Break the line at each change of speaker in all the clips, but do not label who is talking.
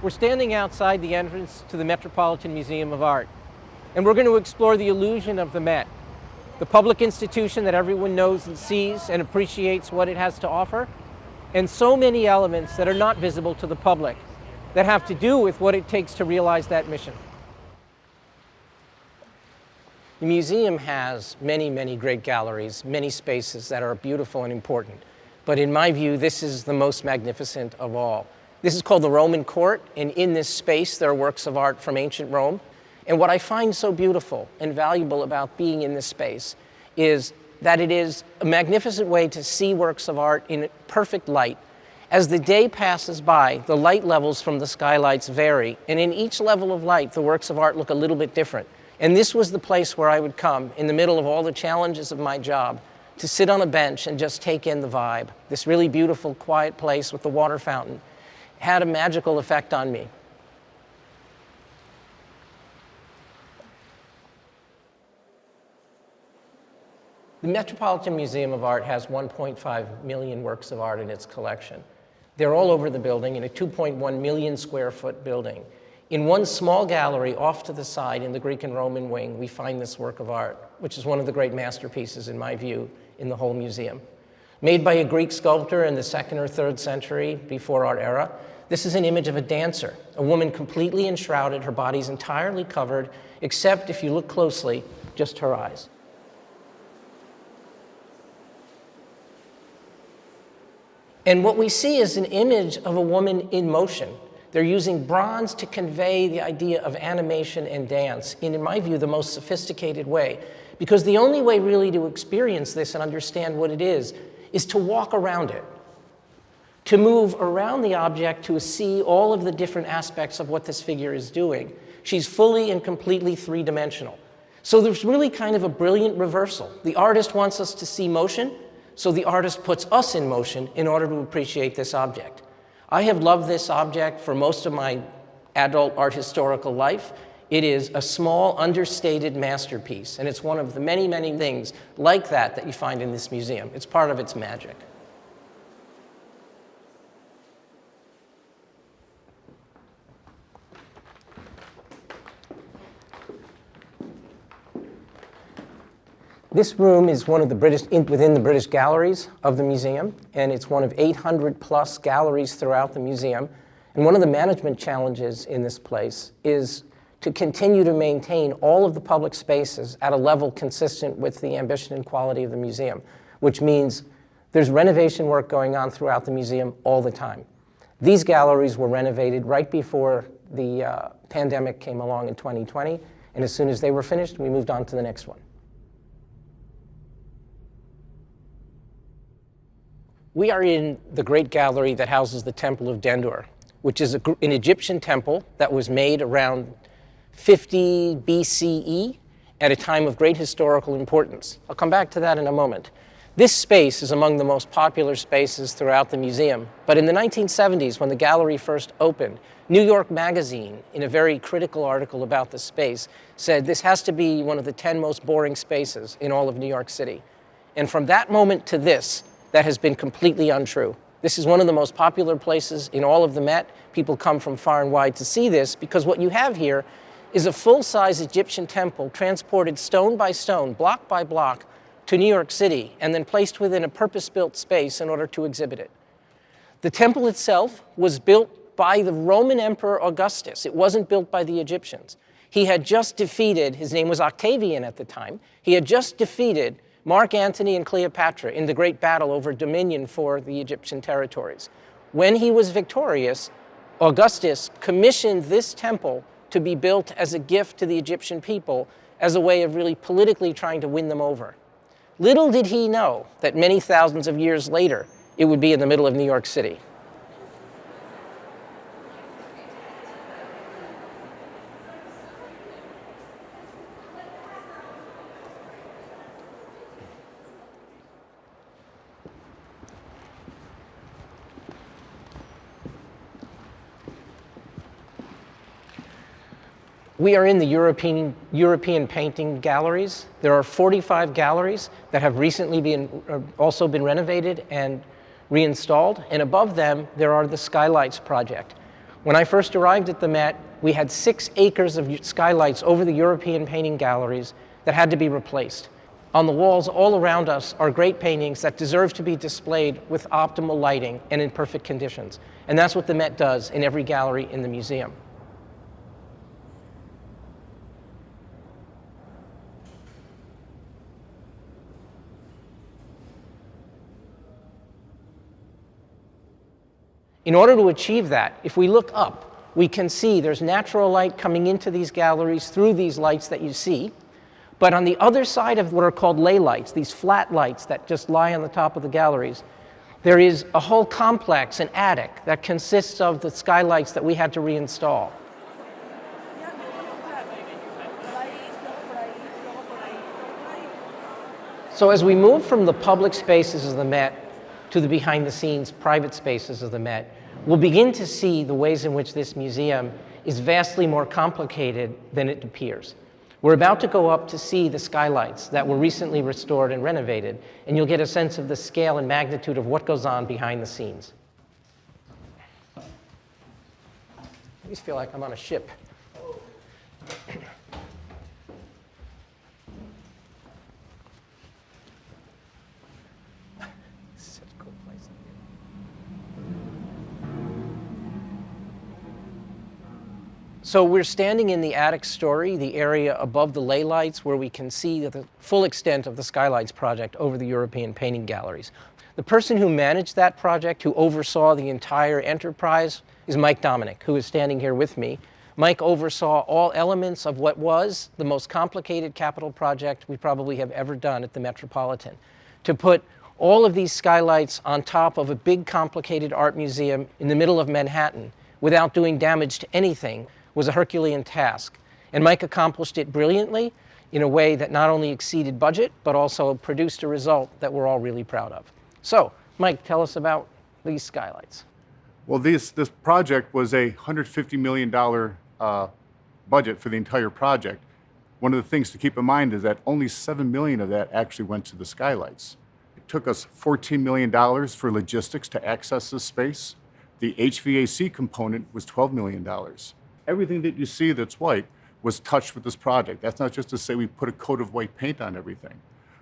We're standing outside the entrance to the Metropolitan Museum of Art, and we're going to explore the illusion of the Met, the public institution that everyone knows and sees and appreciates what it has to offer, and so many elements that are not visible to the public that have to do with what it takes to realize that mission. The museum has many, many great galleries, many spaces that are beautiful and important. But in my view, this is the most magnificent of all. This is called the Roman Court, and in this space there are works of art from ancient Rome. And what I find so beautiful and valuable about being in this space is that it is a magnificent way to see works of art in perfect light. As the day passes by, the light levels from the skylights vary, and in each level of light, the works of art look a little bit different. And this was the place where I would come, in the middle of all the challenges of my job, to sit on a bench and just take in the vibe. This really beautiful, quiet place with the water fountain had a magical effect on me. The Metropolitan Museum of Art has 1.5 million works of art in its collection. They're all over the building in a 2.1 million square foot building. In one small gallery off to the side in the Greek and Roman wing, we find this work of art, which is one of the great masterpieces, in my view, in the whole museum. Made by a Greek sculptor in the 2nd or 3rd century before our era, this is an image of a dancer, a woman completely enshrouded, her body's entirely covered, except, if you look closely, just her eyes. And what we see is an image of a woman in motion. They're using bronze to convey the idea of animation and dance in my view, the most sophisticated way. Because the only way really to experience this and understand what it is to walk around it, to move around the object to see all of the different aspects of what this figure is doing. She's fully and completely three-dimensional. So there's really kind of a brilliant reversal. The artist wants us to see motion, so the artist puts us in motion in order to appreciate this object. I have loved this object for most of my adult art historical life. It is a small, understated masterpiece, and it's one of the many, many things like that you find in this museum. It's part of its magic. This room is one of the within the British galleries of the museum, and it's one of 800 plus galleries throughout the museum. And one of the management challenges in this place is to continue to maintain all of the public spaces at a level consistent with the ambition and quality of the museum, which means there's renovation work going on throughout the museum all the time. These galleries were renovated right before the pandemic came along in 2020, and as soon as they were finished, we moved on to the next one. We are in the great gallery that houses the Temple of Dendur, which is an Egyptian temple that was made around 50 BCE at a time of great historical importance. I'll come back to that in a moment. This space is among the most popular spaces throughout the museum, but in the 1970s, when the gallery first opened, New York Magazine, in a very critical article about the space, said this has to be one of the 10 most boring spaces in all of New York City. And from that moment to this, that has been completely untrue. This is one of the most popular places in all of the Met. People come from far and wide to see this because what you have here is a full-size Egyptian temple transported stone by stone, block by block, to New York City and then placed within a purpose-built space in order to exhibit it. The temple itself was built by the Roman Emperor Augustus. It wasn't built by the Egyptians. He had just defeated, his name was Octavian at the time, he had just defeated Mark Antony and Cleopatra in the great battle over dominion for the Egyptian territories. When he was victorious, Augustus commissioned this temple to be built as a gift to the Egyptian people as a way of really politically trying to win them over. Little did he know that many thousands of years later, it would be in the middle of New York City. We are in the European painting galleries. There are 45 galleries that have recently also been renovated and reinstalled, and above them there are the Skylights project, When I first arrived at the Met, we had 6 acres of skylights over the European painting galleries that had to be replaced. On the walls all around us are great paintings that deserve to be displayed with optimal lighting and in perfect conditions. And that's what the Met does in every gallery in the museum. In order to achieve that, if we look up, we can see there's natural light coming into these galleries through these lights that you see. But on the other side of what are called ley lights, these flat lights that just lie on the top of the galleries, there is a whole complex, an attic, that consists of the skylights that we had to reinstall. So as we move from the public spaces of the Met to the behind-the-scenes private spaces of the Met, we'll begin to see the ways in which this museum is vastly more complicated than it appears. We're about to go up to see the skylights that were recently restored and renovated, and you'll get a sense of the scale and magnitude of what goes on behind the scenes. I always feel like I'm on a ship. So we're standing in the attic story, the area above the ley lights, where we can see the full extent of the Skylights project over the European painting galleries. The person who managed that project, who oversaw the entire enterprise, is Mike Dominic, who is standing here with me. Mike oversaw all elements of what was the most complicated capital project we probably have ever done at the Metropolitan. To put all of these skylights on top of a big, complicated art museum in the middle of Manhattan without doing damage to anything was a Herculean task. And Mike accomplished it brilliantly in a way that not only exceeded budget, but also produced a result that we're all really proud of. So, Mike, tell us about these skylights.
Well, this project was a $150 million budget for the entire project. One of the things to keep in mind is that only $7 million of that actually went to the skylights. It took us $14 million for logistics to access this space. The HVAC component was $12 million. Everything that you see that's white was touched with this project. That's not just to say we put a coat of white paint on everything,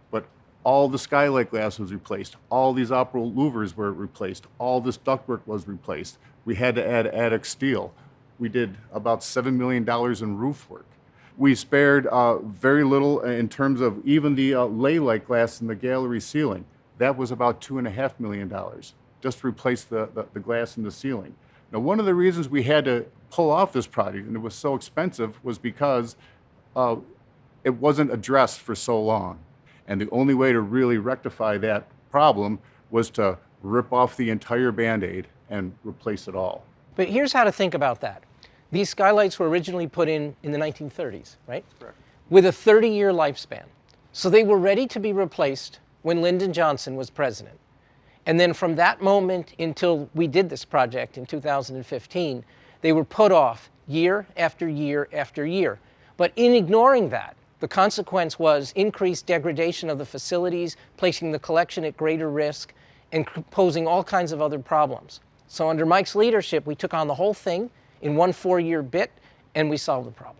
but all the skylight glass was replaced. All these opera louvers were replaced. All this ductwork was replaced. We had to add attic steel. We did about $7 million in roof work. We spared very little in terms of even the ley light glass in the gallery ceiling. That was about $2.5 million, just to replace the glass in the ceiling. Now, one of the reasons we had to pull off this project, and it was so expensive, was because it wasn't addressed for so long. And the only way to really rectify that problem was to rip off the entire Band-Aid and replace it all.
But here's how to think about that. These skylights were originally put in the 1930s, right?
Correct.
With a 30-year lifespan. So they were ready to be replaced when Lyndon Johnson was president. And then from that moment until we did this project in 2015, they were put off year after year after year. But in ignoring that, the consequence was increased degradation of the facilities, placing the collection at greater risk, and posing all kinds of other problems. So under Mike's leadership, we took on the whole thing in one 4-year bit, and we solved the problem.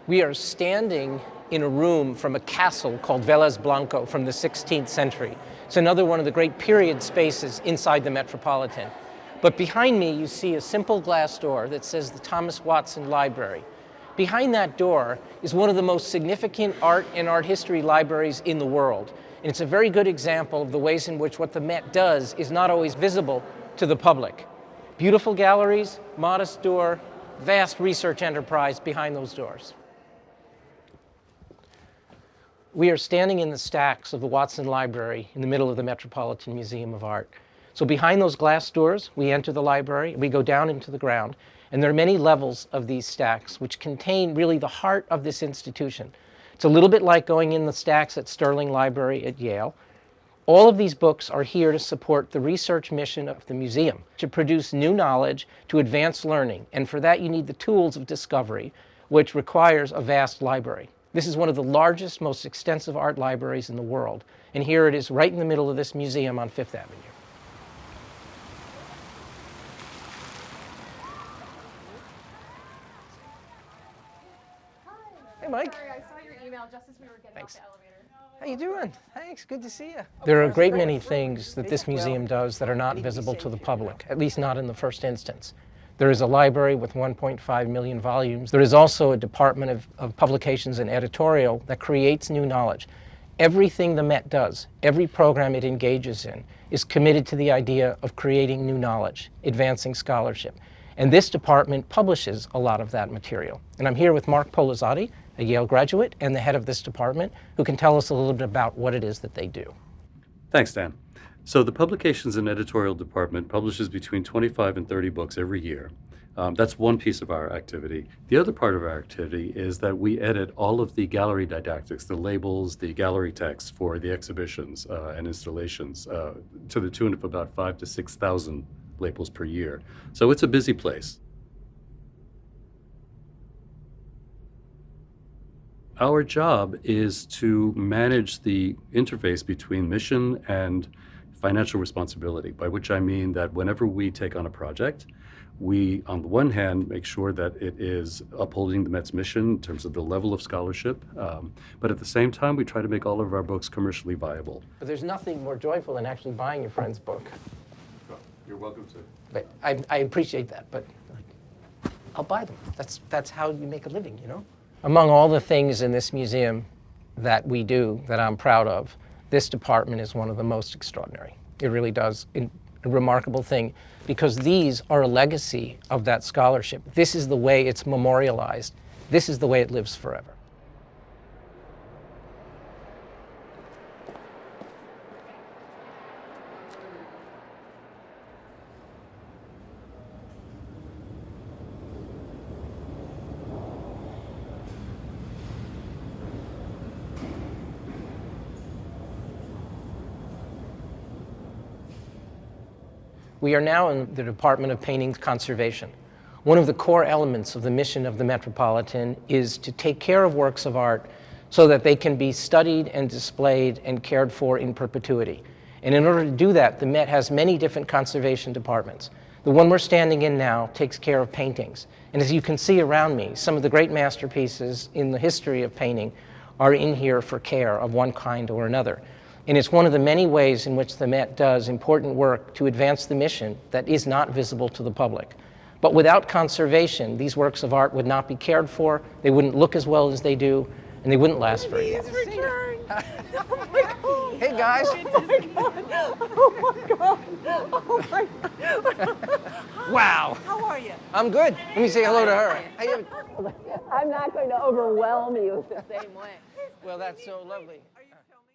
We are standing in a room from a castle called Velez Blanco from the 16th century. It's another one of the great period spaces inside the Metropolitan. But behind me, you see a simple glass door that says the Thomas Watson Library. Behind that door is one of the most significant art and art history libraries in the world. And it's a very good example of the ways in which what the Met does is not always visible to the public. Beautiful galleries, modest door, vast research enterprise behind those doors. We are standing in the stacks of the Watson Library in the middle of the Metropolitan Museum of Art. So behind those glass doors, we enter the library, we go down into the ground, and there are many levels of these stacks which contain really the heart of this institution. It's a little bit like going in the stacks at Sterling Library at Yale. All of these books are here to support the research mission of the museum, to produce new knowledge, to advance learning, and for that you need the tools of discovery, which requires a vast library. This is one of the largest, most extensive art libraries in the world. And here it is right in the middle of this museum on Fifth Avenue. Hey, Mike.
Sorry, I saw your email just as we were getting
Thanks.
off the elevator.
How you doing? Thanks, good to see you. There are a great many things that this museum does that are not visible to the public, at least not in the first instance. There is a library with 1.5 million volumes. There is also a department of publications and editorial that creates new knowledge. Everything the Met does, every program it engages in, is committed to the idea of creating new knowledge, advancing scholarship. And this department publishes a lot of that material. And I'm here with Mark Polizzotti, a Yale graduate and the head of this department, who can tell us a little bit about what it is that they do.
Thanks, Dan. So the Publications and Editorial Department publishes between 25 and 30 books every year. That's one piece of our activity. The other part of our activity is that we edit all of the gallery didactics, the labels, the gallery text for the exhibitions and installations to the tune of about 5,000 to 6,000 labels per year. So it's a busy place. Our job is to manage the interface between mission and financial responsibility, by which I mean that whenever we take on a project, we, on the one hand, make sure that it is upholding the Met's mission in terms of the level of scholarship, but at the same time, we try to make all of our books commercially viable.
But there's nothing more joyful than actually buying your friend's book.
You're welcome to.
But I appreciate that, but I'll buy them. That's how you make a living, you know? Among all the things in this museum that we do that I'm proud of, this department is one of the most extraordinary. It really does a remarkable thing because these are a legacy of that scholarship. This is the way it's memorialized. This is the way it lives forever. We are now in the Department of Painting Conservation. One of the core elements of the mission of the Metropolitan is to take care of works of art so that they can be studied and displayed and cared for in perpetuity. And in order to do that, the Met has many different conservation departments. The one we're standing in now takes care of paintings. And as you can see around me, some of the great masterpieces in the history of painting are in here for care of one kind or another. And it's one of the many ways in which the Met does important work to advance the mission that is not visible to the public. But without conservation, these works of art would not be cared for, they wouldn't look as well as they do, and they wouldn't last very long.
Oh my God.
Hey guys!
Oh my God. Oh my God.
Wow!
How are you?
I'm good. Let me say hello to her.
I'm not going to overwhelm you the same way.
Well, that's so lovely.
Are you filming?